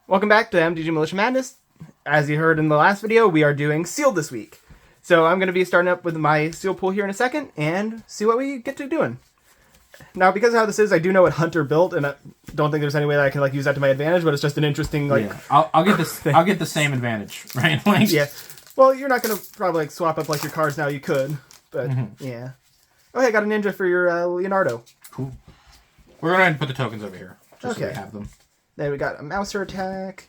Welcome back to MTG Militia Madness. As you heard in the last video, we are doing Sealed this week. So I'm going to be starting up with my Seal pool here in a second and see what we get to doing. Now, because of how this is, I do know what Hunter built, and I don't think there's any way that I can use that to my advantage, but it's just an interesting, Yeah. I'll get this. I'll get the same advantage, right? Yeah. Well, you're not going to probably swap up your cards now. You could, but yeah. Oh, hey, I got a ninja for your Leonardo. Cool. We're going to put the tokens over here, just so Okay. we have them. Then we got a Mouser attack.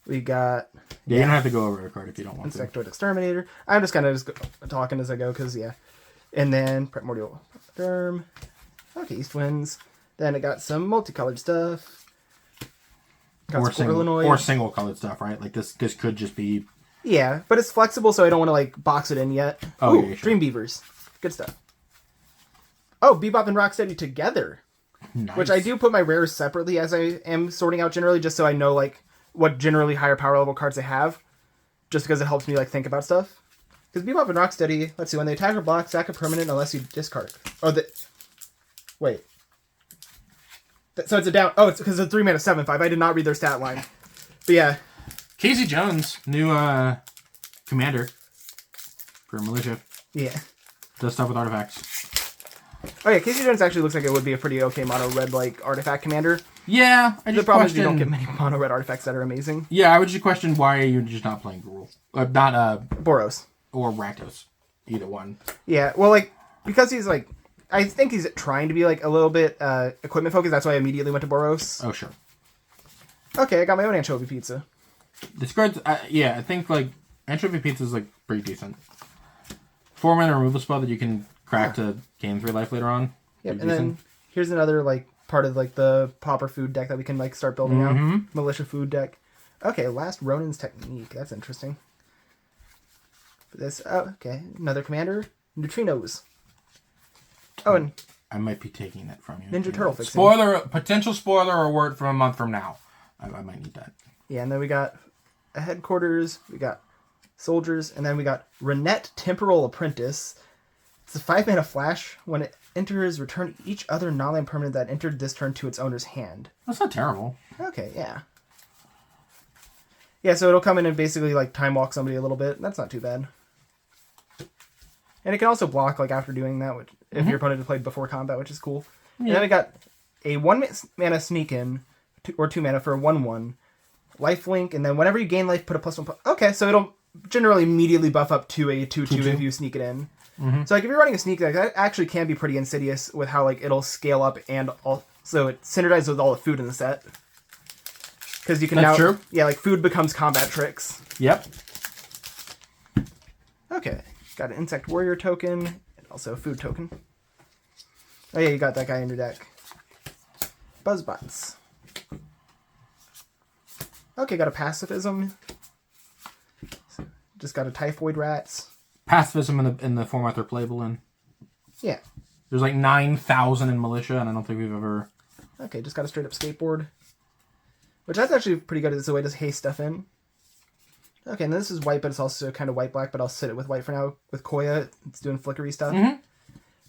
We got... Yeah, you don't have to go over a card if you don't want to. Insectoid Exterminator. I'm just kind of talking as I go, because, yeah. And then Primordial Derm. Okay, East Winds. Then I got some multicolored stuff. Got Or single colored stuff, right? Like this could just be... Yeah, but it's flexible, so I don't want to, box it in yet. Oh, Ooh, yeah, sure. Dream Beavers. Good stuff. Oh, Bebop and Rocksteady together. Nice. Which I do put my rares separately as I am sorting out generally, just so I know, what generally higher power level cards I have. Just because it helps me, think about stuff. Because Bebop and Rocksteady, let's see, when they attack or block, sack a permanent unless you discard. Oh, wait. So it's a down... Oh, it's because it's a 3-mana 7/5. I did not read their stat line. But yeah. Casey Jones, new commander for Militia. Yeah. Does stuff with artifacts. Oh yeah, Casey Jones actually looks like it would be a pretty okay mono red artifact commander. Yeah, I just The problem is you don't get many mono red artifacts that are amazing. Yeah, I would just question why are you just not playing Gruul? Not Boros. Or Rakdos. Either one. Yeah, well, because he's I think he's trying to be a little bit equipment focused. That's why I immediately went to Boros. Oh sure. Okay, I got my own anchovy pizza. This card's I think Anchovy Pizza is pretty decent. 4-mana removal spell that you can crack to gain 3 life later on. Yep, and then here's another part of the Pauper food deck that we can start building out. Militia food deck. Okay, last Ronin's Technique. That's interesting. For this, okay, another commander, Neutrinos. Oh, and I might be taking that from you. Ninja Turtle fixing. Potential spoiler alert from a month from now. I might need that. Yeah, and then we got a headquarters, we got soldiers, and then we got Renette Temporal Apprentice. It's a 5-mana flash. When it enters, return each other non-land permanent that entered this turn to its owner's hand. That's not terrible. Okay, yeah. Yeah, so it'll come in and basically time walk somebody a little bit. That's not too bad. And it can also block after doing that, which if your opponent had played before combat, which is cool. Yeah. And then we got a 1-mana sneak in, or 2 mana for a 1/1. Lifelink, and then whenever you gain life, put a +1. Okay, so it'll generally immediately buff up to a 2/2 if you sneak it in. So if you're running a sneak, that actually can be pretty insidious with how it'll scale up and also it synergizes with all the food in the set. Because you can That's true. Yeah, food becomes combat tricks. Yep. Okay, got an Insect Warrior token, and also a food token. Oh yeah, you got that guy in your deck. Buzzbots. Okay, got a Pacifism. Just got a Typhoid Rats. Pacifism in the format they're playable in. Yeah. There's 9,000 in Militia, and I don't think we've ever... Okay, just got a straight up Skateboard. Which that's actually pretty good as a way to haste stuff in. Okay, and this is white, but it's also kind of white-black, but I'll sit it with white for now. With Koya, it's doing flickery stuff.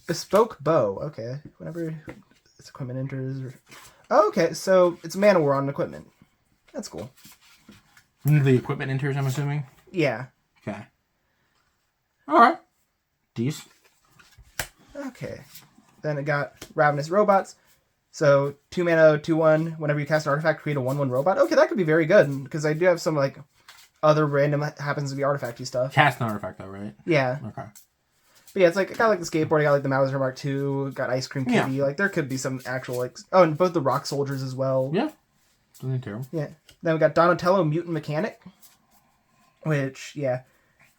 Bespoke Bow. Okay, whenever its equipment enters... Oh, okay, so it's Mana War on equipment. That's cool. The equipment enters, I'm assuming? Yeah. Okay. Alright. Decent. Okay. Then it got Ravenous Robots. So 2 mana, 2/1. Whenever you cast an artifact, create a 1/1 robot. Okay, that could be very good. Because I do have some other random happens to be artifacty stuff. Cast an artifact though, right? Yeah. Okay. But yeah, it's I got the Skateboard, I got the Mauser Mark II, got Ice Cream Kitty. Yeah. There could be some actual oh, and both the Rock Soldiers as well. Yeah. Doesn't terrible. Yeah. Then we got Donatello Mutant Mechanic. Which, yeah.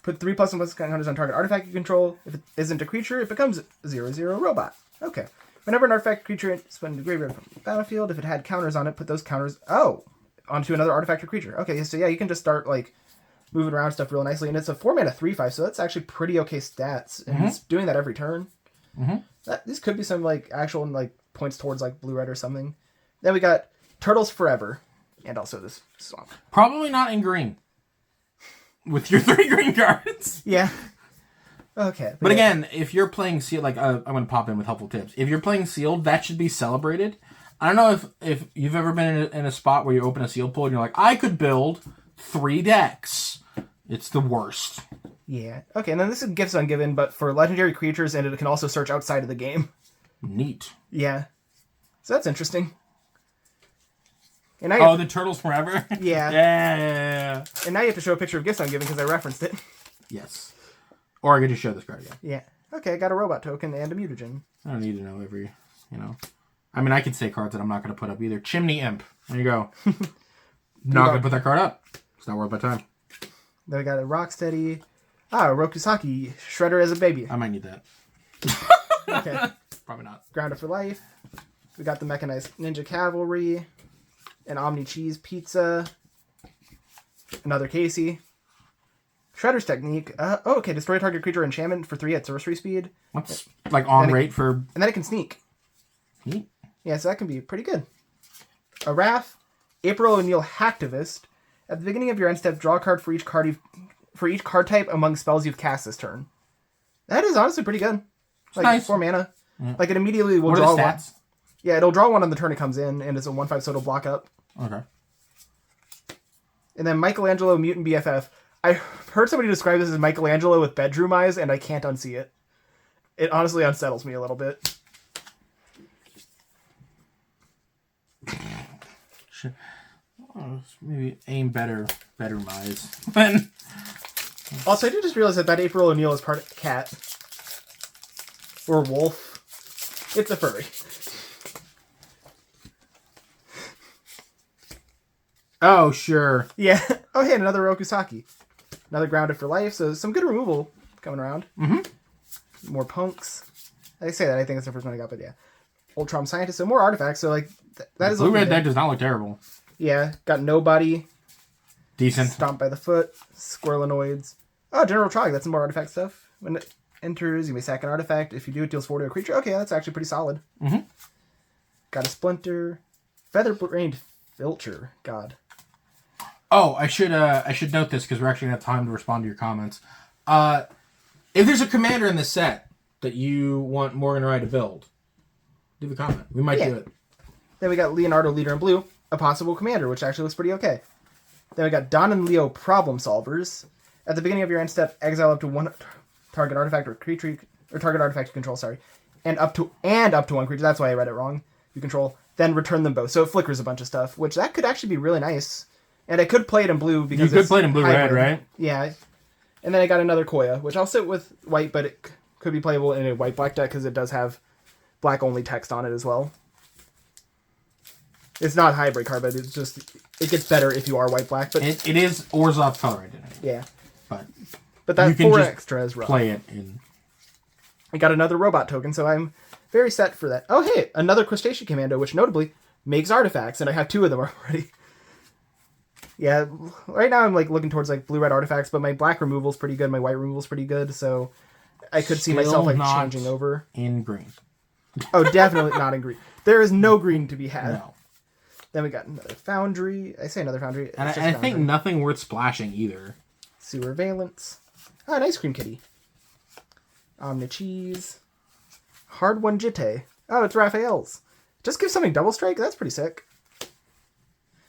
Put 3+1+ counters on target artifact you control. If it isn't a creature, it becomes a 0/0 robot. Okay. Whenever an artifact creature is put into the graveyard from the battlefield, if it had counters on it, put those counters onto another artifact or creature. Okay, so yeah, you can just start moving around stuff real nicely. And it's a 4-mana 3/5, so that's actually pretty okay stats. And it's doing that every turn. These could be some actual points towards blue-red or something. Then we got Turtles Forever. And also this Swamp. Probably not in green. With your 3 green cards. Yeah. Okay. But again, if you're playing Sealed, I'm going to pop in with helpful tips. If you're playing Sealed, that should be celebrated. I don't know if you've ever been in a spot where you open a sealed pool and you're like, I could build 3 decks. It's the worst. Yeah. Okay, and then this is Gifts Ungiven, but for legendary creatures, and it can also search outside of the game. Neat. Yeah. So that's interesting. And now the Turtles Forever? Yeah. Yeah. And now you have to show a picture of Gifts Ungiven because I referenced it. Yes. Or I could just show this card again. Yeah. Okay, I got a robot token and a mutagen. I don't need to know every, I mean, I could say cards that I'm not going to put up either. Chimney Imp. There you go. Not going to put that card up. It's not worth my time. Then we got a Rocksteady. Rokusaki. Shredder as a baby. I might need that. Okay. Probably not. Grounded for Life. We got the Mechanized Ninja Cavalry. An Omni Cheese Pizza. Another Casey. Shredder's Technique. Okay. Destroy target creature enchantment for 3 at sorcery speed. What's like on rate for... And then it can sneak. Neat. Yeah, so that can be pretty good. A Wrath. April O'Neil Hacktivist. At the beginning of your end step, draw a card for each card type among spells you've cast this turn. That is honestly pretty good. Like nice. 4 mana. Yeah. Like it immediately will what draw are the one. stats? Yeah, it'll draw one on the turn it comes in, and it's a 1/5, so it'll block up. Okay. And then Michelangelo Mutant BFF. I heard somebody describe this as Michelangelo with bedroom eyes, and I can't unsee it. It honestly unsettles me a little bit. Maybe aim better eyes. Then. Also, I did just realize that April O'Neil is part cat. Or wolf. It's a furry. Oh, sure. Yeah. Oh, hey, and another Rokusaki. Another Grounded for Life, so some good removal coming around. Mm-hmm. More punks. I say that, I think that's the first one I got, but yeah. Ultron Scientist, so more artifacts, so like, that is... Blue-red deck does not look terrible. Yeah, got Nobody. Decent. Stomp by the Foot. Squirrelinoids. Oh, General Trog, that's some more artifact stuff. When it enters, you may sack an artifact. If you do, it deals 4 to a creature. Okay, that's actually pretty solid. Mm-hmm. Got a Splinter. Feather-brained Filcher. God. Oh, I should note this because we're actually going to have time to respond to your comments. If there's a commander in the set that you want Morgan and I to build, leave a comment. We might do it. Then we got Leonardo, Leader in Blue, a possible commander, which actually looks pretty okay. Then we got Don and Leo, Problem Solvers. At the beginning of your end step, exile up to 1 target artifact or creature, or target artifact you control, sorry. And up to 1 creature. That's why I read it wrong. You control. Then return them both. So it flickers a bunch of stuff, which that could actually be really nice. And I could play it in blue because you could play it in blue-red, right? Yeah. And then I got another Koya, which I'll sit with white, but it could be playable in a white-black deck because it does have black-only text on it as well. It's not a hybrid card, but it's just... It gets better if you are white-black. But it is Orzhov color identity. Yeah. But that you can 4 just extra is rough. Play it in... I got another robot token, so I'm very set for that. Oh, hey! Another Crustacean Commando, which notably makes artifacts, and I have 2 of them already. Yeah, right now I'm like looking towards like blue-red artifacts, but my black removal's pretty good, my white removal's pretty good, so I could see myself like changing over. In green. Oh, definitely not in green. There is no green to be had. No. Then we got another Foundry. I say another Foundry. And I think nothing worth splashing either. Sewer Valence. Ah, an Ice Cream Kitty. Omni Cheese. Hard One Jitte. Oh, it's Raphael's. Just give something Double Strike? That's pretty sick.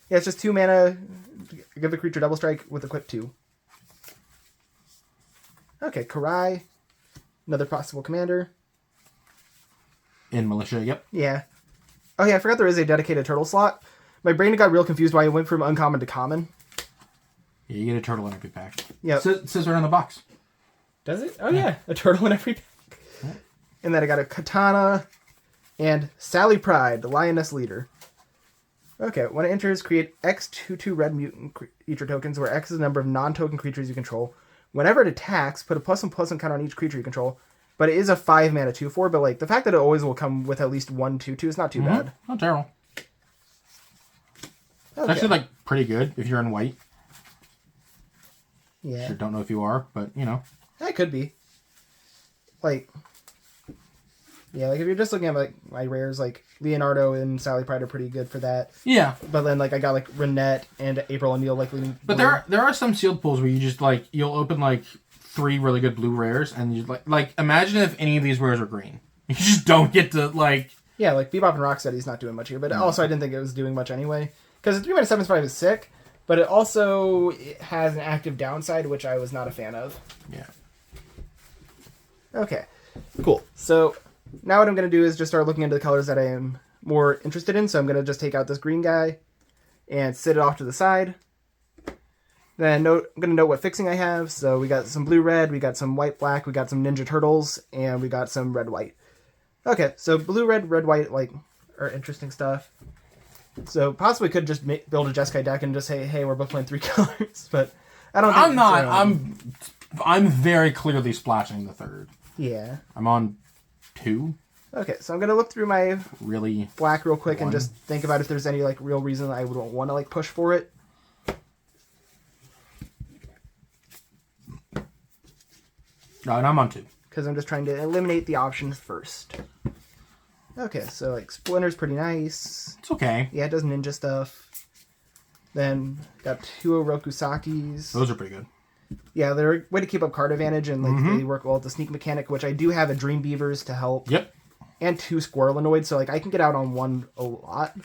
Yeah, it's just 2 mana. Give the creature Double Strike with Equip 2. Okay, Karai. Another possible commander. In Militia, yep. Yeah. Oh yeah, I forgot there is a dedicated turtle slot. My brain got real confused why it went from uncommon to common. Yeah, you get a turtle in every pack. Yeah. It says right on the box. Does it? Oh yeah, a turtle in every pack. Yeah. And then I got a Katana and Sally Pride, the Lioness Leader. Okay, when it enters, create X 2/2 red mutant creature tokens, where X is the number of non-token creatures you control. Whenever it attacks, put a +1/+1 counter on each creature you control. But it is a 5 mana 2/4, but like the fact that it always will come with at least 1 2/2 is not too bad. Not terrible. Okay. It's actually like pretty good if you're in white. Yeah. Sure, don't know if you are, but you know. That could be. Like, yeah, like if you're just looking at like my rares, like Leonardo and Sally Pride are pretty good for that. Yeah. But then like I got like Renette and April O'Neil like leading. But there are some sealed pools where you just like you'll open like 3 really good blue rares and you like imagine if any of these rares are green. You just don't get to like Yeah, like Bebop and Rocksteady's not doing much here, but also I didn't think it was doing much anyway. Because 3-7 is sick, but it also has an active downside, which I was not a fan of. Yeah. Okay, cool. So now what I'm going to do is just start looking into the colors that I am more interested in. So I'm going to just take out this green guy and sit it off to the side. Then I'm going to note what fixing I have. So we got some blue-red, we got some white-black, we got some Ninja Turtles, and we got some red-white. Okay, so blue-red, red-white, like, are interesting stuff. So possibly could just build a Jeskai deck and just say, hey, we're both playing 3 colors, but I don't think... I'm not. I'm very clearly splashing the 3rd. Yeah. I'm on 2. Okay, so I'm going to look through my really black real quick 1. And just think about if there's any, like, real reason I would want to, like, push for it. No, and I'm on 2. Because I'm just trying to eliminate the options first. Okay, so, like, Splinter's pretty nice. It's okay. Yeah, it does ninja stuff. Then, got 2 Orokusakis. Those are pretty good. Yeah, they're a way to keep up card advantage, and, like, they work well with the sneak mechanic, which I do have a Dream Beavers to help. Yep. And 2 Squirrelinoids, so, like, I can get out on 1 a lot.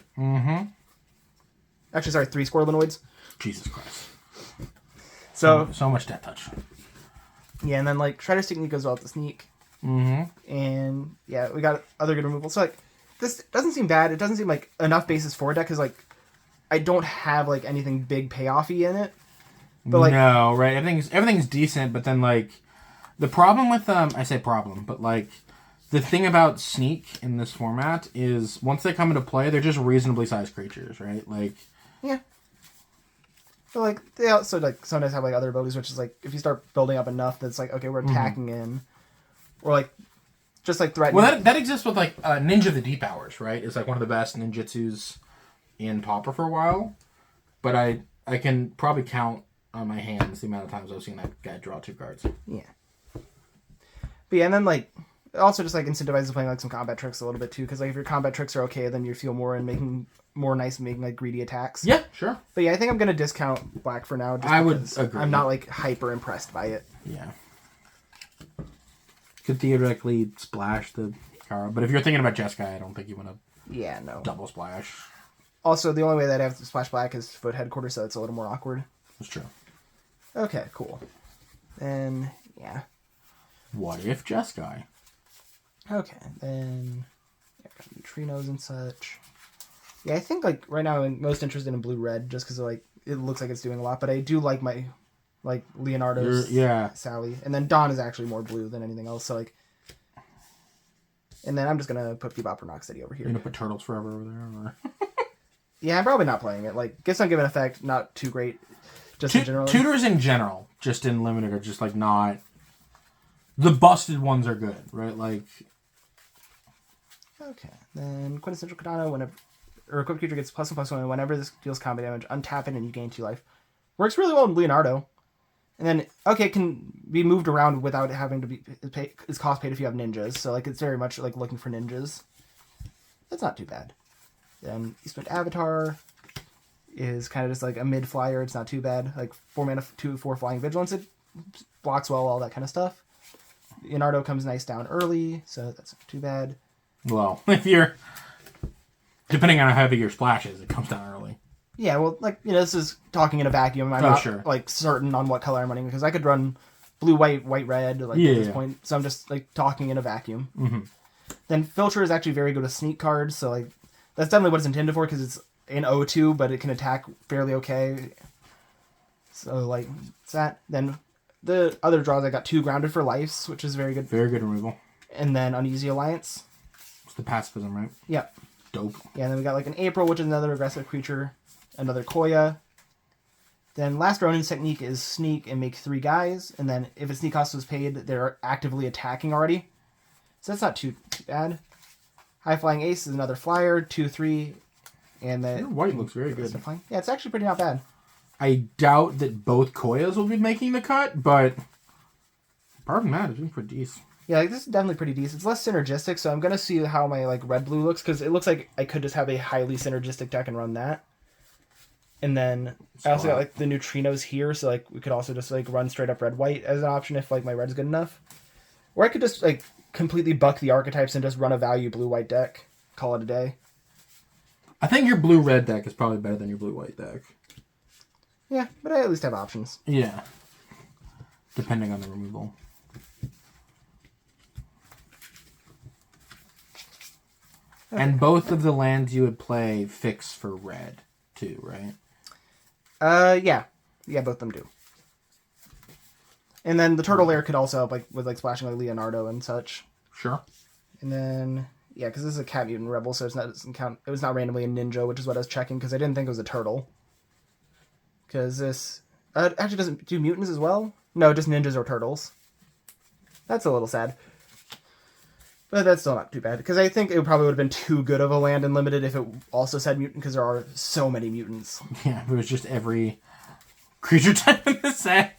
Actually, sorry, 3 Squirrelinoids. Jesus Christ. So much death touch. Yeah, and then, like, Shredder's Technique goes well with the sneak. And, yeah, we got other good removal. So, like, this doesn't seem bad. It doesn't seem like enough basis for a deck, because, like, I don't have, like, anything big payoffy in it. But, like... No, right? Everything's decent, but then, like, the problem with, I say problem, but, like, the thing about sneak in this format is once they come into play, they're just reasonably sized creatures, right? Like... Yeah. But, like, they also, like, sometimes have, like, other abilities, which is, like, if you start building up enough, that's, like, okay, we're attacking in. Or, like, just, like, threatening. Well, that exists with, like, Ninja the Deep Hours, right? It's, like, one of the best ninjutsus in Pauper for a while. But I can probably count on my hands the amount of times I've seen that guy draw 2 cards. Yeah. But, yeah, and then, like, it also just, like, incentivizes playing, like, some combat tricks a little bit, too. Because, like, if your combat tricks are okay, then you feel more in making... more nice making, like, greedy attacks. Yeah, sure. But yeah, I think I'm going to discount black for now. Just I would agree. I'm not, like, hyper impressed by it. Yeah. Could theoretically splash the card, but if you're thinking about Jeskai, I don't think you want to double splash. Also, the only way that I have to splash black is foot headquarters, so it's a little more awkward. That's true. Okay, cool. Then, yeah. What if Jeskai? Okay, then... Yeah, neutrinos and such. Yeah, I think, like, right now I'm most interested in blue-red, just because, like, it looks like it's doing a lot, but I do like my, like, Leonardo's Sally. And then Dawn is actually more blue than anything else, so, like... And then I'm just gonna put Bebop and Rocksteady over here. You're gonna put Turtles Forever over there? Or... Yeah, I'm probably not playing it. Like, Gifts on Given Effect, not too great, just in general. Tutors in general, just in Limited, are just, like, not... The busted ones are good, right? Like... Okay, then Quintessential Katana, whenever... Or equipped creature gets +1/+1, and whenever this deals combat damage, untap it and you gain 2 life. Works really well in Leonardo. And then, okay, it can be moved around without having to be... It's cost paid if you have ninjas, so, like, it's very much, like, looking for ninjas. That's not too bad. Then Eastwind Avatar is kind of just, like, a mid-flyer. It's not too bad. Like, 4 mana, 2/4 Flying Vigilance. It blocks well, all that kind of stuff. Leonardo comes nice down early, so that's not too bad. Well, if you're... Depending on how heavy your splash is, it comes down early. Yeah, well, like, you know, this is talking in a vacuum. I'm not, like, certain on what color I'm running, because I could run blue, white, white, red, like, at this point. So I'm just, like, talking in a vacuum. Then Filter is actually very good with sneak cards, so, like, that's definitely what it's intended for, because it's an O2, but it can attack fairly okay. So, like, it's that. Then the other draws, I got 2 Grounded for Lives, which is very good. Very good removal. And then Uneasy Alliance. It's the pacifism, right? Yep. Dope. Yeah, and then we got, like, an April, which is another aggressive creature. Another Koya. Then Last Ronin's technique is sneak and make 3 guys. And then if a sneak cost was paid, they're actively attacking already. So that's not too bad. High Flying Ace is another flyer, 2/3. And then... Your white looks very good. Yeah, it's actually pretty not bad. I doubt that both Koyas will be making the cut, but... Apart from that, it's been pretty decent. Yeah, like, this is definitely pretty decent. It's less synergistic, so I'm going to see how my, like, red-blue looks, because it looks like I could just have a highly synergistic deck and run that. And then I also got, like, the neutrinos here, so, like, we could also just, like, run straight up red-white as an option if, like, my red's good enough. Or I could just, like, completely buck the archetypes and just run a value blue-white deck. call it a day. I think your blue-red deck is probably better than your blue-white deck. Yeah, but I at least have options. Yeah. Depending on the removal. Okay. And both of the lands you would play fix for red, too, right? Yeah. Yeah, both of them do. And then the Turtle Lair could also help, like, with, like, splashing, like, Leonardo and such. Sure. And then, yeah, because this is a Cat Mutant Rebel, so it doesn't count. It was not randomly a Ninja, which is what I was checking, because I didn't think it was a Turtle. Because this... it actually doesn't do mutants as well? No, just ninjas or turtles. That's a little sad. But that's still not too bad, because I think it probably would have been too good of a land in Limited if it also said mutant, because there are so many mutants. Yeah, if it was just every creature type in the set.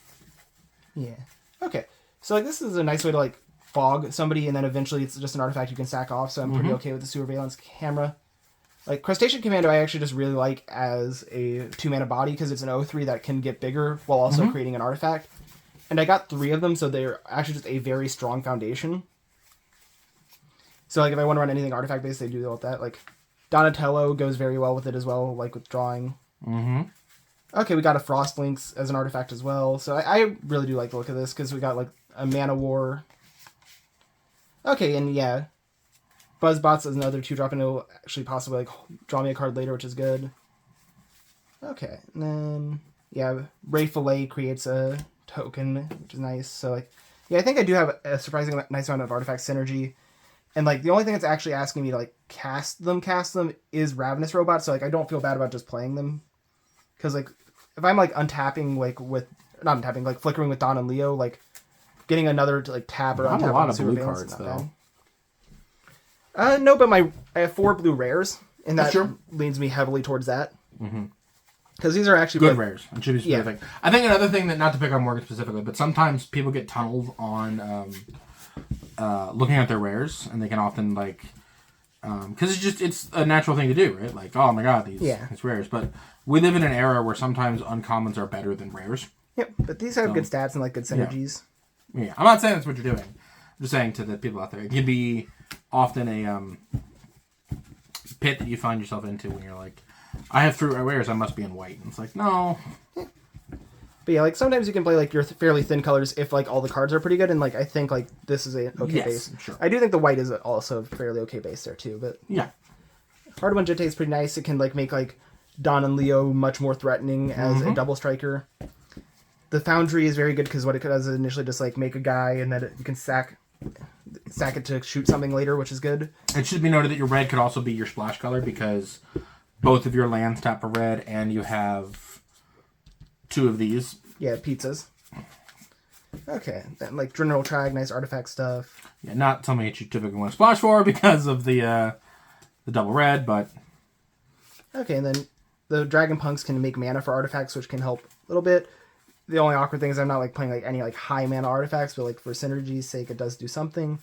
Yeah. Okay. So, like, this is a nice way to, like, fog somebody, and then eventually it's just an artifact you can sack off, so I'm pretty okay with the Surveillance Camera. Like, Crustacean Commando I actually just really like as a 2-mana body, because it's an 0/3 that can get bigger while also creating an artifact. And I got 3 of them, so they're actually just a very strong foundation. So, like, if I want to run anything artifact-based, they do well with that. Like, Donatello goes very well with it as well, like with drawing. Okay, we got a Frost Lynx as an artifact as well. So I really do like the look of this, because we got, like, a Mana War. Okay, and yeah. Buzzbots is another 2-drop, and it'll actually possibly, like, draw me a card later, which is good. Okay, and then, yeah, Ray Fillet creates a token, which is nice. So, like, yeah, I think I do have a surprisingly nice amount of artifact synergy. And, like, the only thing that's actually asking me to, like, cast them is Ravenous Robots, so, like, I don't feel bad about just playing them. Because, like, if I'm, like, untapping, like, with... Not untapping, like, flickering with Don and Leo, like, getting another, like, tap or untap... Not a lot of blue cards, though. No, but I have 4 blue rares, and that leans me heavily towards that. Because these are actually... Good rares. It should be specific. Yeah. I think another thing that, not to pick on Morgan specifically, but sometimes people get tunneled on looking at their rares, and they can often, like... Because it's a natural thing to do, right? Like, oh my god, these rares. But we live in an era where sometimes uncommons are better than rares. Yep, but these have good stats and, like, good synergies. Yeah, I'm not saying that's what you're doing. I'm just saying to the people out there, it can be often a pit that you find yourself into when you're like, I have 3 rares, I must be in white. And it's like, no. But yeah, like, sometimes you can play, like, your fairly thin colors if, like, all the cards are pretty good, and, like, I think, like, this is a okay base. Sure. I do think the white is also a fairly okay base there, too, but... Yeah. Hardwon Jete is pretty nice. It can, like, make, like, Don and Leo much more threatening as a double striker. The Foundry is very good, because what it does is initially just, like, make a guy, and then you can sack it to shoot something later, which is good. It should be noted that your red could also be your splash color, because both of your lands tap for red, and you have 2 of these. Yeah, pizzas. Okay, then, like, General Trag, nice artifact stuff. Yeah, not something that you typically want to splash for because of the double red, but... Okay, and then the Dragon Punks can make mana for artifacts, which can help a little bit. The only awkward thing is I'm not, like, playing, like, any, like, high mana artifacts, but, like, for synergy's sake, it does do something.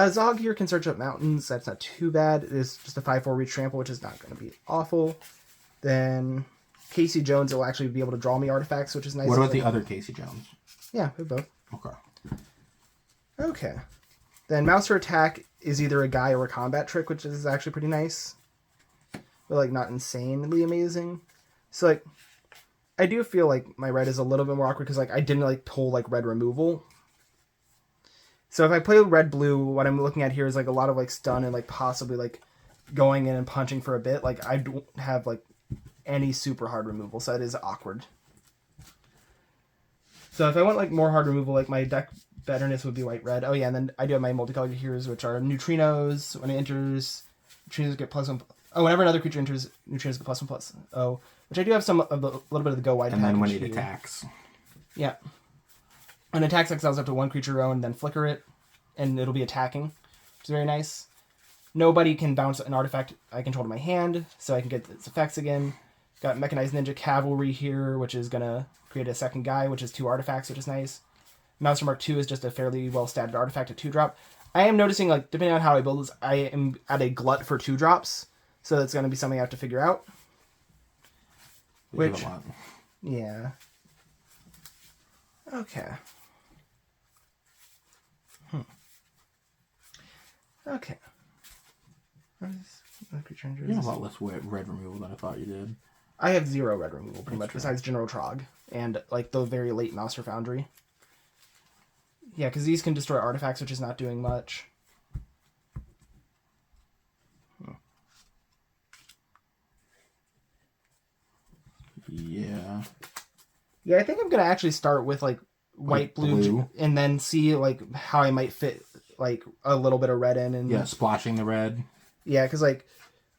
Zog here can search up mountains. That's not too bad. It is just a 5/4 reach trample, which is not going to be awful. Then Casey Jones will actually be able to draw me artifacts, which is nice. What about the other Casey Jones? Yeah, we have both. Okay. Okay. Then Mouser Attack is either a guy or a combat trick, which is actually pretty nice. But, like, not insanely amazing. So, like, I do feel like my red is a little bit more awkward because, like, I didn't, like, pull, like, red removal. So if I play red-blue, what I'm looking at here is, like, a lot of, like, stun and, like, possibly, like, going in and punching for a bit. Like, I don't have, like, any super hard removal, so it is awkward. So if I want, like, more hard removal, like, my deck betterness would be white-red. Oh, yeah, and then I do have my multicolored heroes, which are Neutrinos. When it enters, Neutrinos get +1... Oh, whenever another creature enters, Neutrinos get +1/+. Oh, which I do have some of the, a little bit of the go white. And then when it attacks. Yeah. When it attacks, exiles up to 1 creature own, then flicker it, and it'll be attacking, which is very nice. Nobody can bounce an artifact I control to my hand, so I can get its effects again. Got Mechanized Ninja Cavalry here, which is going to create a second guy, which is 2 artifacts, which is nice. Mouser Mark II is just a fairly well-statted artifact at 2-drop. I am noticing, like, depending on how I build this, I am at a glut for 2-drops, so that's going to be something I have to figure out. Which, yeah. Okay. Okay. You have a lot less red removal than I thought you did. I have 0 red removal, pretty much, besides General Trog. And, like, the very late Master Foundry. Yeah, because these can destroy artifacts, which is not doing much. Yeah. Yeah, I think I'm going to actually start with, like, white, blue, and then see, like, how I might fit, like, a little bit of red in. And yeah, splashing the red. Yeah, because, like,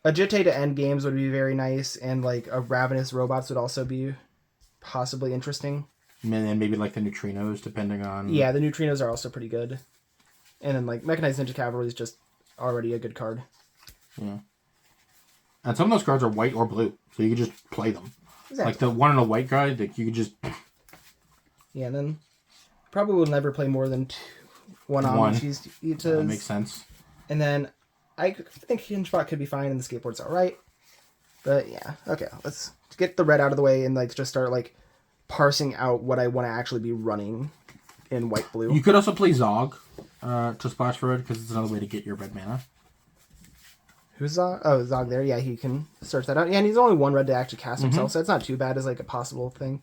a Jitte to end games would be very nice, and, like, a Ravenous Robots would also be possibly interesting. And then maybe, like, the Neutrinos, depending on... Yeah, the Neutrinos are also pretty good. And then, like, Mechanized Ninja Cavalry is just already a good card. Yeah. And some of those cards are white or blue, so you could just play them. Exactly. Like the one in a white guy, like you could just... Yeah, and then probably will never play more than one Omnicheese. That makes sense. And then I think Hingespot could be fine, and the Skateboard's alright. But yeah, okay, let's get the red out of the way and like just start like parsing out what I want to actually be running in white-blue. You could also play Zog to splash for red, because it's another way to get your red mana. Who's Zog? Oh, Zog there. Yeah, he can search that out. Yeah, and he's only 1 red to actually cast himself, so it's not too bad as like a possible thing.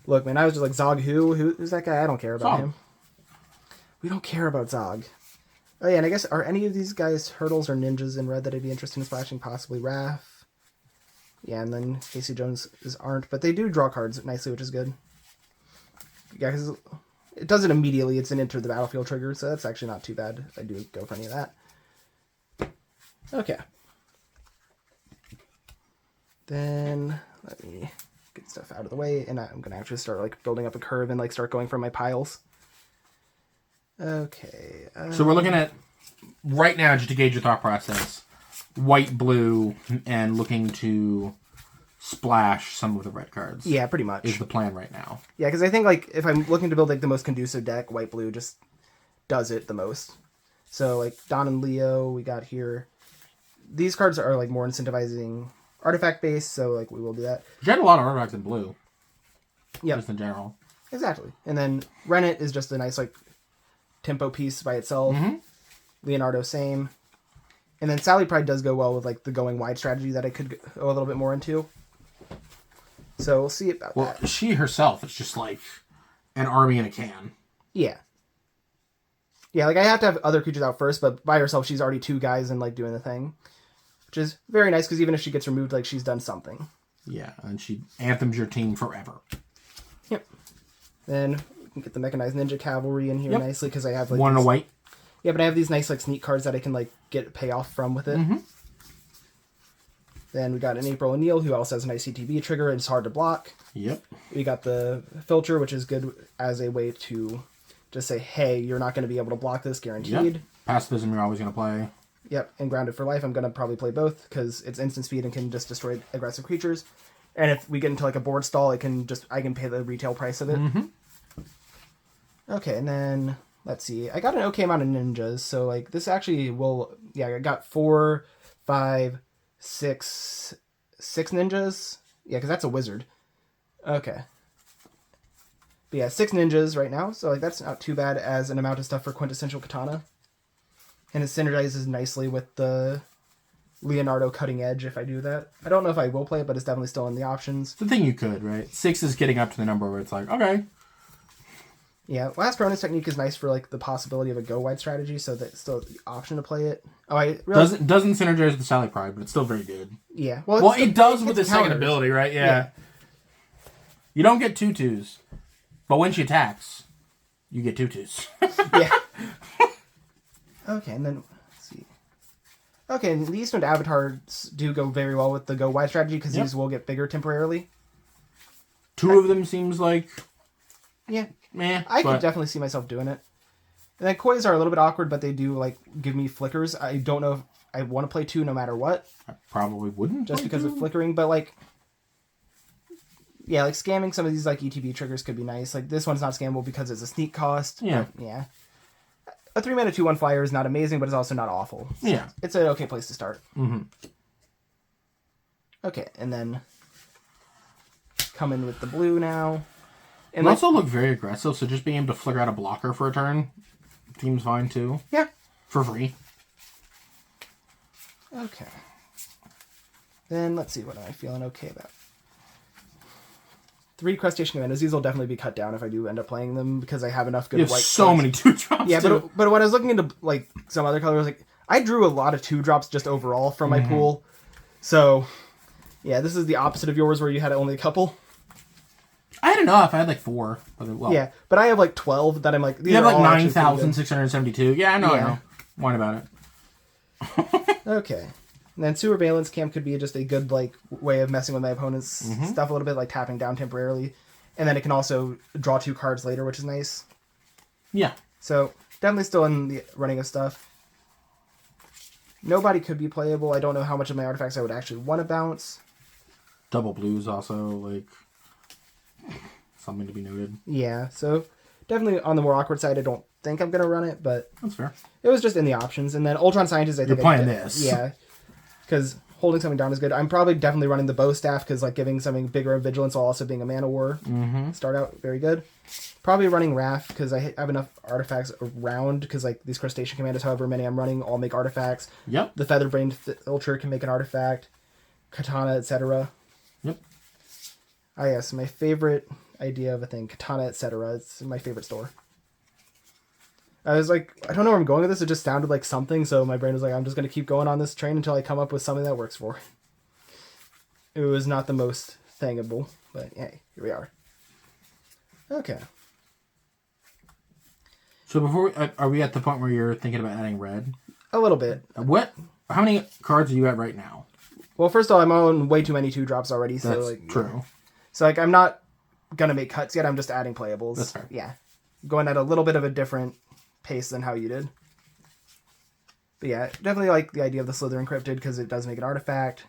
Look, man, I was just like, Zog who's that guy? I don't care about him. We don't care about Zog. Oh yeah, and I guess, are any of these guys hurdles or ninjas in red that I'd be interested in splashing? Possibly Raph. Yeah, and then Casey Jones aren't, but they do draw cards nicely, which is good. Yeah, because it does it immediately. It's an enter the battlefield trigger, so that's actually not too bad if I do go for any of that. Okay. Then let me get stuff out of the way, and I'm gonna actually start like building up a curve and like start going from my piles. Okay. So we're looking at right now, just to gauge your thought process, white, blue, and looking to splash some of the red cards. Yeah, pretty much is the plan right now. Yeah, because I think like if I'm looking to build like the most conducive deck, white blue just does it the most. So like Don and Leo, we got here. These cards are like more incentivizing artifact based, so like we will do that. You had a lot of artifacts in blue. Yeah, just in general. Exactly. And then Rennet is just a nice like tempo piece by itself. Leonardo same. And then Sally Pride does go well with like the going wide strategy that I could go a little bit more into. So we'll see about that. Well, she herself is just like an army in a can. Yeah. Yeah, like I have to have other creatures out first, but by herself she's already 2 guys and like doing the thing. Which is very nice, because even if she gets removed, like she's done something. Yeah, and she anthems your team forever. Yep. Then we can get the Mechanized Ninja Cavalry in here nicely, because I have like 1 in a white. Yeah, but I have these nice like sneak cards that I can like get payoff from with it. Then we got an April O'Neil, who also has a nice CTB trigger, and it's hard to block. Yep. We got the Filter, which is good as a way to just say, hey, you're not going to be able to block this, guaranteed. Yep. Pacifism you're always going to play. Yep, and Grounded for Life, I'm going to probably play both, because it's instant speed and can just destroy aggressive creatures. And if we get into like a board stall, I can pay the retail price of it. Okay, and then, let's see. I got an okay amount of ninjas, so like this actually will... Yeah, I got 4, 5, 6 ninjas. Yeah, because that's a wizard. Okay. But yeah, 6 ninjas right now, so like that's not too bad as an amount of stuff for Quintessential Katana. And it synergizes nicely with the Leonardo Cutting Edge if I do that. I don't know if I will play it, but it's definitely still in the options. It's the thing you could, right? 6 is getting up to the number where it's like, okay. Yeah, Last Bonus Technique is nice for like the possibility of a go-wide strategy, so that's still the option to play it. Oh, I realized... Doesn't synergize with the Sally Pride, but it's still very good. Yeah. Well, it does with the second ability, right? Yeah. You don't get 2/2s, but when she attacks, you get 2/2s. Yeah. Okay, and then, let's see. Okay, and the Eastwind Avatars do go very well with the go-wide strategy, because these will get bigger temporarily. 2 of them seems like... Yeah. Meh. I could definitely see myself doing it. And then Kois are a little bit awkward, but they do, like, give me flickers. I don't know if I want to play 2 no matter what. I probably wouldn't. Just because of flickering, but, like... Yeah, like, scamming some of these, like, ETB triggers could be nice. Like, this one's not scammable because it's a sneak cost. Yeah. Yeah. A 3-mana 2/1 flyer is not amazing, but it's also not awful. So yeah. It's an okay place to start. Okay, and then come in with the blue now. And also look very aggressive, so just being able to flicker out a blocker for a turn seems fine too. Yeah. For free. Okay. Then let's see, what am I feeling okay about? 3 crustacean commandos. These will definitely be cut down if I do end up playing them because I have enough good You have white so cards. many 2-drops. Yeah, too. but when I was looking into like some other colors, like I drew a lot of 2-drops just overall from my pool. So yeah, this is the opposite of yours where you had only a couple. I had enough. I had like 4. Well, Yeah, but I have like 12 that I'm like. You have like 9,672. Yeah, I know. Yeah. I know. Whine about it. Okay. And then Sewer Valence Camp could be just a good like way of messing with my opponent's stuff a little bit, like tapping down temporarily. And then it can also draw 2 cards later, which is nice. Yeah. So definitely still in the running of stuff. Nobody could be playable. I don't know how much of my artifacts I would actually want to bounce. Double blues also, like, something to be noted. Yeah, so definitely on the more awkward side, I don't think I'm going to run it, but That's fair. it was just in the options. And then Ultron Scientist, I think You're playing this. Yeah, because holding something down is good. I'm probably definitely running the Bow Staff because like giving something bigger of Vigilance while also being a Mana War. Start out very good. Probably running Wrath because I have enough artifacts around because like these Crustacean Commanders, however many I'm running, all make artifacts. Yep. The Featherbrained Ultra can make an artifact. Katana, etc. Yep. Ah yes, my favorite idea of a thing. Katana, etc. It's my favorite store. I was like, I don't know where I'm going with this. It just sounded like something, so my brain was like, I'm just going to keep going on this train until I come up with something that works for it. It was not the most thingable, but hey, here we are. Okay. So before, are we at the point where you're thinking about adding red? A little bit. How many cards are you at right now? Well, first of all, I'm on way too many 2-drops already, so That's like true. So like I'm not gonna make cuts yet. I'm just adding playables. That's fair. Yeah, going at a little bit of a different pace than how you did. But yeah, definitely like the idea of the Slither Encrypted because it does make an artifact.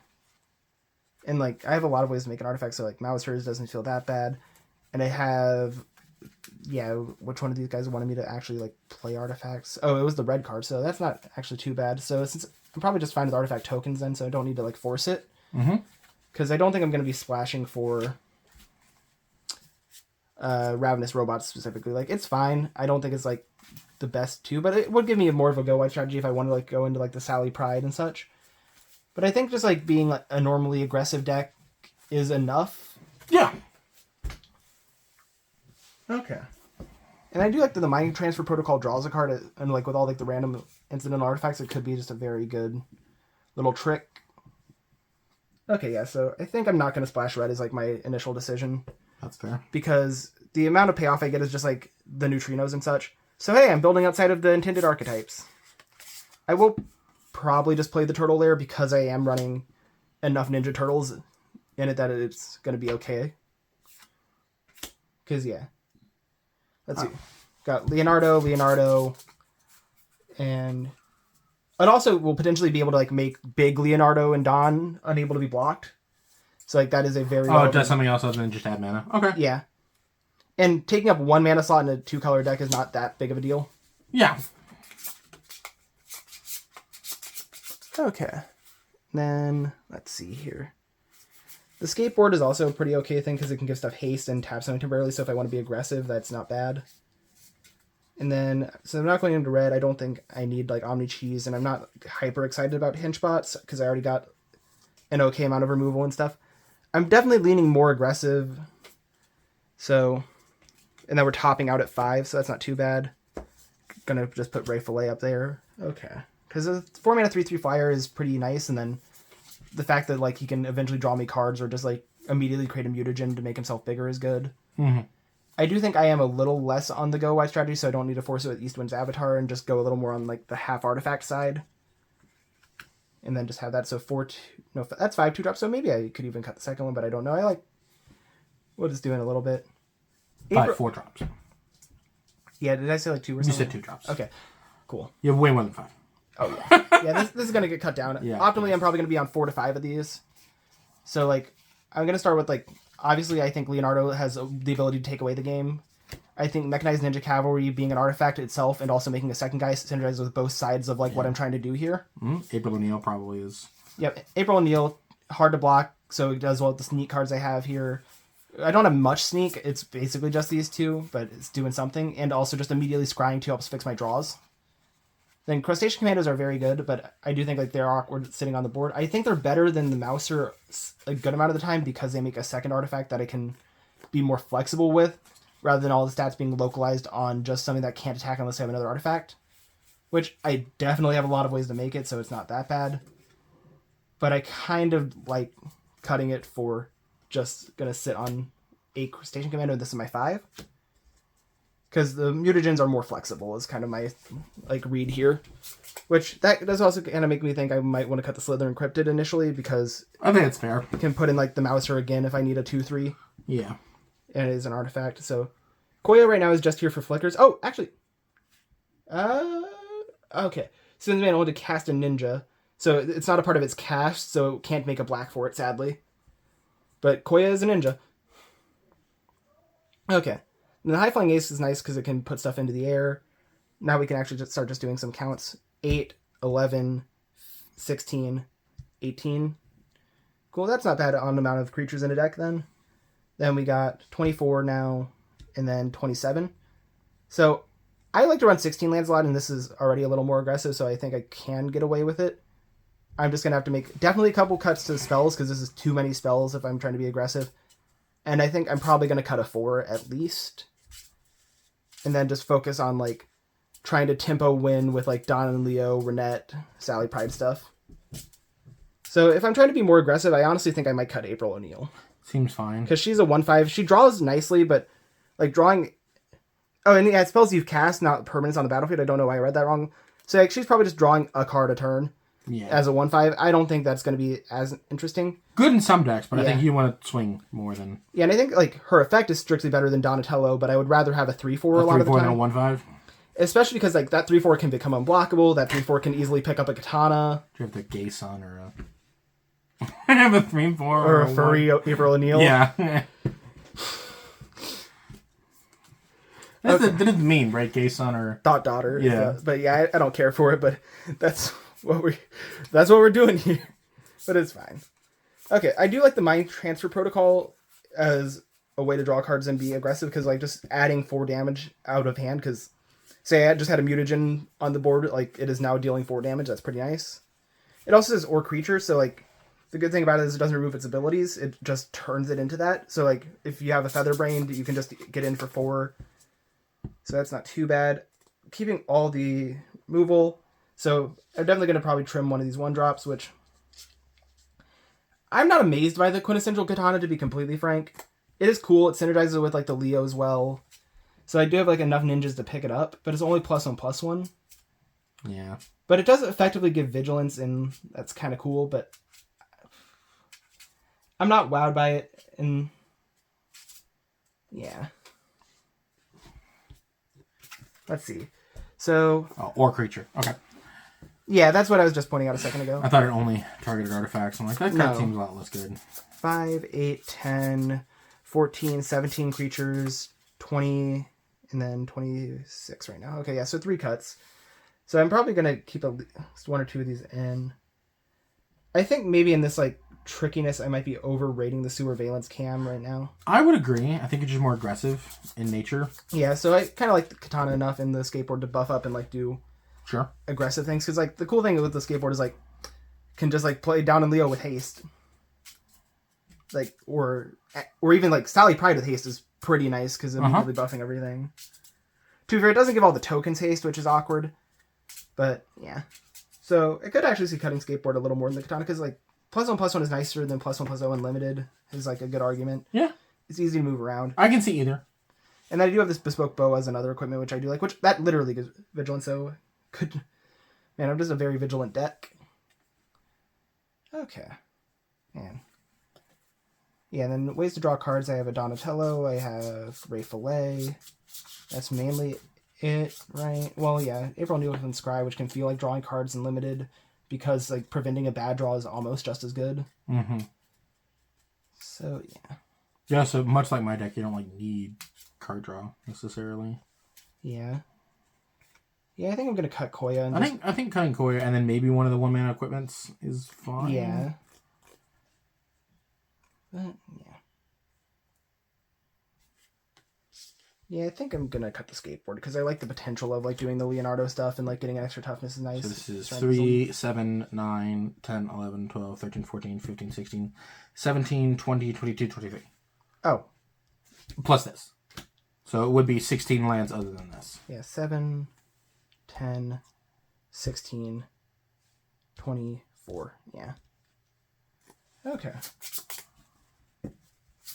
And like I have a lot of ways to make an artifact, so like Mouser's doesn't feel that bad. And I have, yeah, which one of these guys wanted me to actually like play artifacts? Oh, it was the red card, so that's not actually too bad. So since I'm probably just fine with artifact tokens then, so I don't need to like force it. Because I don't think I'm going to be splashing for Ravenous Robots specifically. Like, it's fine. I don't think it's, like, the best too, but it would give me more of a go-wide strategy if I wanted to, like, go into, like, the Sally Pride and such. But I think just, like, being like, a normally aggressive deck is enough. Yeah. Okay. And I do like that the Mind Transfer Protocol draws a card, and, like, with all, like, the random incidental artifacts, it could be just a very good little trick. Okay, yeah, so I think I'm not going to splash red is, like, my initial decision. That's fair. Because the amount of payoff I get is just, like, the neutrinos and such. So, hey, I'm building outside of the intended archetypes. I will probably just play the Turtle Lair because I am running enough Ninja Turtles in it that it's going to be okay. Because, yeah. Let's see. Got Leonardo, and... It also will potentially be able to like make big Leonardo and Don unable to be blocked. So like that is a very it does something else other than just add mana. Okay. Yeah. And taking up 1 mana slot in a 2-color deck is not that big of a deal. Yeah. Okay. Then let's see here. The Skateboard is also a pretty okay thing because it can give stuff haste and tap something temporarily. So if I want to be aggressive, that's not bad. And then, so I'm not going into red. I don't think I need, like, Omni Cheese, and I'm not hyper excited about Hinchbots, because I already got an okay amount of removal and stuff. I'm definitely leaning more aggressive, so, and then we're topping out at 5, so that's not too bad. Gonna just put Ray Fillet up there. Okay. Because a 4-mana 3/3 flyer is pretty nice, and then the fact that, like, he can eventually draw me cards or just, like, immediately create a mutagen to make himself bigger is good. I do think I am a little less on the go-wide strategy, so I don't need to force it with Eastwind's Avatar and just go a little more on like the half artifact side. And then just have that. So that's 5 2-drops, so maybe I could even cut the second one, but I don't know. We'll just do it a little bit. 5 4-drops. Yeah, did I say like 2 or You something? said 2-drops. Okay, cool. You have way more than 5. Oh, yeah. Yeah, this is going to get cut down. Yeah, Optimally, I'm probably going to be on 4 to 5 of these. So, like, I'm going to start with, like, obviously, I think Leonardo has the ability to take away the game. I think Mechanized Ninja Cavalry being an artifact itself and also making a second guy synergize with both sides of like what I'm trying to do here. April O'Neil probably is. Yep, April O'Neil, hard to block, so it does well with the sneak cards I have here. I don't have much sneak, it's basically just these 2, but it's doing something. And also just immediately scrying 2 helps fix my draws. Then Crustacean Commandos are very good, but I do think like they're awkward sitting on the board. I think they're better than the Mouser a good amount of the time because they make a second artifact that I can be more flexible with, rather than all the stats being localized on just something that can't attack unless I have another artifact. Which I definitely have a lot of ways to make it, so it's not that bad. But I kind of like cutting it for just gonna sit on a Crustacean Commando. This is my 5. Because the mutagens are more flexible is kind of my like read here. Which that does also kind of make me think I might want to cut the Slither Encrypted initially because I think it's fair. I can put in like the Mouser again if I need a 2/3. Yeah. And it is an artifact. So Koya right now is just here for flickers. Oh, actually. Okay. Since man wanted to cast a ninja. So it's not a part of its cast, so can't make a black for it, sadly. But Koya is a ninja. Okay. And the High Flying Ace is nice because it can put stuff into the air. Now we can actually just start doing some counts. 8, 11, 16, 18. Cool, that's not bad on the amount of creatures in a deck then. Then we got 24 now, and then 27. So I like to run 16 lands a lot, and this is already a little more aggressive, so I think I can get away with it. I'm just going to have to make definitely a couple cuts to spells, because this is too many spells if I'm trying to be aggressive. And I think I'm probably going to cut a 4 at least. And then just focus on, like, trying to tempo win with, like, Don and Leo, Renette, Sally Pride stuff. So if I'm trying to be more aggressive, I honestly think I might cut April O'Neil. Seems fine. Because she's a 1/5. She draws nicely, but, like, drawing... Oh, and yeah, spells you've cast, not permanents on the battlefield. I don't know why I read that wrong. So, like, she's probably just drawing a card a turn. Yeah. As a 1/5. I don't think that's going to be as interesting. Good in some decks, but Yeah. I think you want to swing more than... Yeah, and I think, like, her effect is strictly better than Donatello, but I would rather have a 3/4 a lot of the 3/4 time. and a 1/5? Especially because, like, that 3/4 can become unblockable. That 3/4 can easily pick up a katana. Do you have the Gay Sun or a... I have a 3/4 Or a furry April O'Neil. Yeah. That's the meme, right? Gay Sun or... Thought daughter. Yeah. But yeah, I don't care for it, but that's what we're doing here. But it's fine. Okay, I do like the Mind Transfer Protocol as a way to draw cards and be aggressive, because, like, just adding 4 damage out of hand, because say I just had a mutagen on the board, like, it is now dealing 4 damage. That's pretty nice. It also says or creature, so, like, the good thing about it is it doesn't remove its abilities. It just turns it into that. So, like, if you have a Featherbrained, you can just get in for 4. So that's not too bad. Keeping all the removal. So I'm definitely going to probably trim one of these 1-drops, which... I'm not amazed by the Quintessential Katana, to be completely frank. It is cool. It synergizes with, like, the Leo as well. So I do have, like, enough ninjas to pick it up, but it's only +1/+1. Yeah. But it does effectively give vigilance, and that's kind of cool, but I'm not wowed by it, and yeah. Let's see. So... Oh, or creature. Okay. Yeah, that's what I was just pointing out a second ago. I thought it only targeted artifacts. I'm like, that card No. seems a lot less good. 5, 8, 10, 14, 17 creatures, 20, and then 26 right now. Okay, yeah, so 3 cuts. So I'm probably going to keep at least 1 or 2 of these in. I think maybe in this, like, trickiness, I might be overrating the Sewer Valence Cam right now. I would agree. I think it's just more aggressive in nature. Yeah, so I kind of like the Katana enough in the skateboard to buff up and, like, do Sure. aggressive things. Because, like, the cool thing with the skateboard is, like, can just, like, play down in Leo with haste. Like, or even, like, Sally Pride with haste is pretty nice because immediately buffing everything. To be fair, it doesn't give all the tokens haste, which is awkward. But, yeah. So, I could actually see cutting skateboard a little more than the Katana because, like, +1/+1 is nicer than +1/+0 unlimited is, like, a good argument. Yeah. It's easy to move around. I can see either. And then I do have this Bespoke Bow as another equipment, which I do like, which that literally gives vigilance, so could... Man, I'm just a very vigilant deck. Okay. Man. Yeah, and then ways to draw cards, I have a Donatello, I have Ray Fillet. That's mainly it, right? Well, yeah, April O'Neil and Scry, which can feel like drawing cards in limited, because, like, preventing a bad draw is almost just as good. Mm-hmm. So, yeah. Yeah, so much like my deck, you don't, like, need card draw, necessarily. Yeah. Yeah, I think I'm going to cut Koya. And I think cutting Koya and then maybe one of the 1-mana equipments is fine. Yeah. But, yeah. Yeah, I think I'm gonna cut the skateboard because I like the potential of like doing the Leonardo stuff and like getting extra toughness is nice. So this is 3, 7, 9, 10, 11, 12, 13, 14, 15, 16, 17, 20, 22, 23. Oh. Plus this. So it would be 16 lands other than this. Yeah, 7, 10, 16, 24. Yeah. Okay.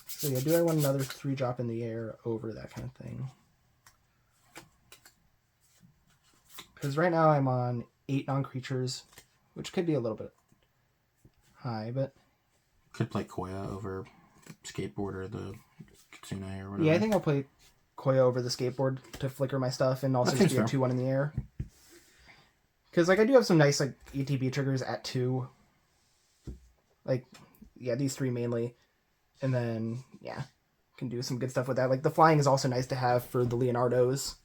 So yeah, do I want another 3-drop in the air over that kind of thing? Because right now I'm on 8 non-creatures, which could be a little bit high, but... Could play Koya over Skateboard or the Kitsune or whatever. Yeah, I think I'll play Koya over the Skateboard to flicker my stuff and also just be a 2-1 in the air. Because like I do have some nice like ETB triggers at 2. Like, yeah, these 3 mainly. And then, yeah, can do some good stuff with that. Like, the flying is also nice to have for the Leonardos.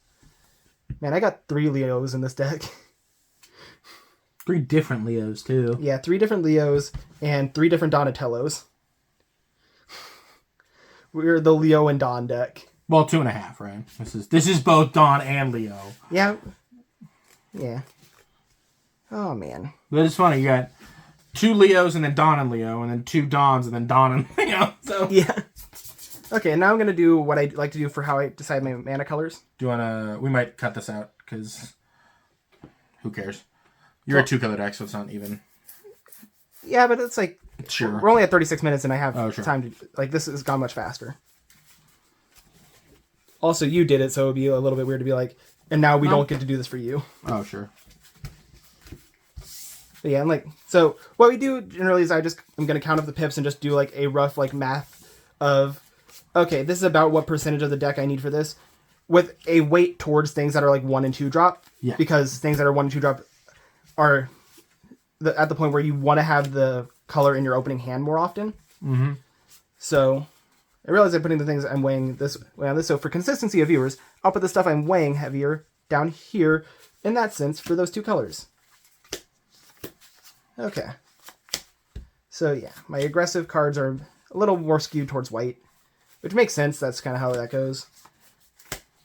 Man, I got 3 Leos in this deck. 3 different Leos, too. Yeah, 3 different Leos and 3 different Donatellos. We're the Leo and Don deck. Well, 2.5, right? This is both Don and Leo. Yeah. Yeah. Oh, man. But it's funny, you got 2 Leos and then Don and Leo, and then 2 Dons and then Don and Leo. So yeah. Okay, now I'm going to do what I like to do for how I decide my mana colors. Do you want to... We might cut this out, because who cares? You're a 2-color deck, so it's not even... Yeah, but it's like... Sure. We're only at 36 minutes, and I have sure. time to... Like, this has gone much faster. Also, you did it, so it would be a little bit weird to be like, and now we don't get to do this for you. Oh, sure. But yeah, I'm like... So, what we do generally is I'm going to count up the pips and just do, like, a rough, like, math of... Okay, this is about what percentage of the deck I need for this, with a weight towards things that are like 1 and 2 drop. Yeah. Because things that are 1 and 2 drop are at the point where you want to have the color in your opening hand more often. Mm-hmm. So I realize I'm putting the things I'm weighing this way on this. So for consistency of viewers, I'll put the stuff I'm weighing heavier down here in that sense for those 2 colors. Okay. So yeah, my aggressive cards are a little more skewed towards white. Which makes sense. That's kind of how that goes.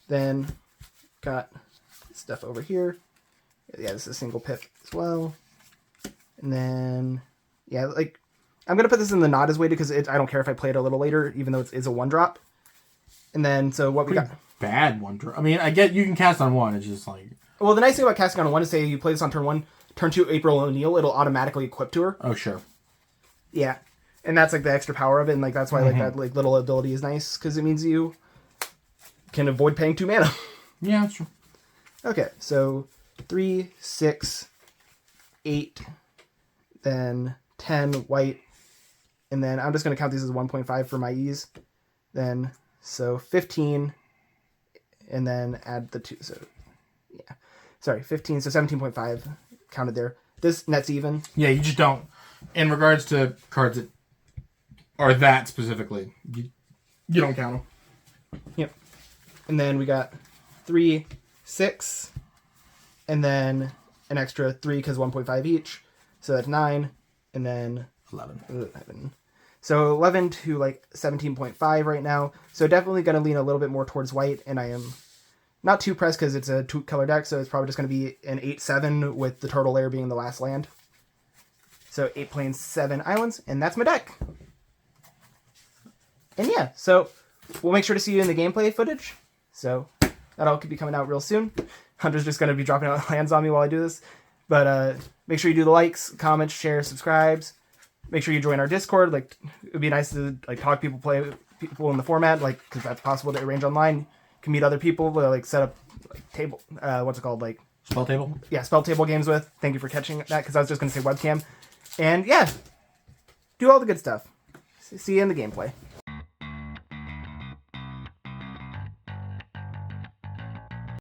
Then got stuff over here. Yeah, this is a single pip as well. And then, yeah, like, I'm going to put this in the not as weighted because I don't care if I play it a little later, even though it's a 1-drop. And then, so what Pretty we got... bad 1-drop. I mean, I get you can cast on 1. It's just like... Well, the nice thing about casting on 1 is say you play this on turn 1, turn 2 April O'Neil, it'll automatically equip to her. Oh, sure. Yeah. And that's like the extra power of it, and like that's why like that like little ability is nice because it means you can avoid paying 2 mana. Yeah, that's true. Okay, so 3, 6, 8, then 10 white, and then I'm just gonna count these as 1.5 for my ease. Then so 15, and then add the 2. So yeah, sorry, 15. So 17.5 counted there. This net's even. Yeah, you just don't. In regards to cards that are that specifically, you don't count them. Yep. And then we got 3, 6, and then an extra 3 because 1.5 each. So that's 9, and then 11. So 11 to like 17.5 right now. So definitely going to lean a little bit more towards white, and I am not too pressed because it's a 2-color deck, so it's probably just going to be an 8/7 with the turtle lair being the last land. So 8 plains, 7 islands, and that's my deck. And yeah, so we'll make sure to see you in the gameplay footage. So that'll be coming out real soon. Hunter's just going to be dropping out lands on me while I do this. But make sure you do the likes, comments, share, subscribes. Make sure you join our Discord. Like, it'd be nice to like talk people in the format, like because that's possible to arrange online. You can meet other people, like set up like table. What's it called? Like Spell table. Yeah, spell table games with. Thank you for catching that because I was just going to say webcam. And yeah, do all the good stuff. See you in the gameplay.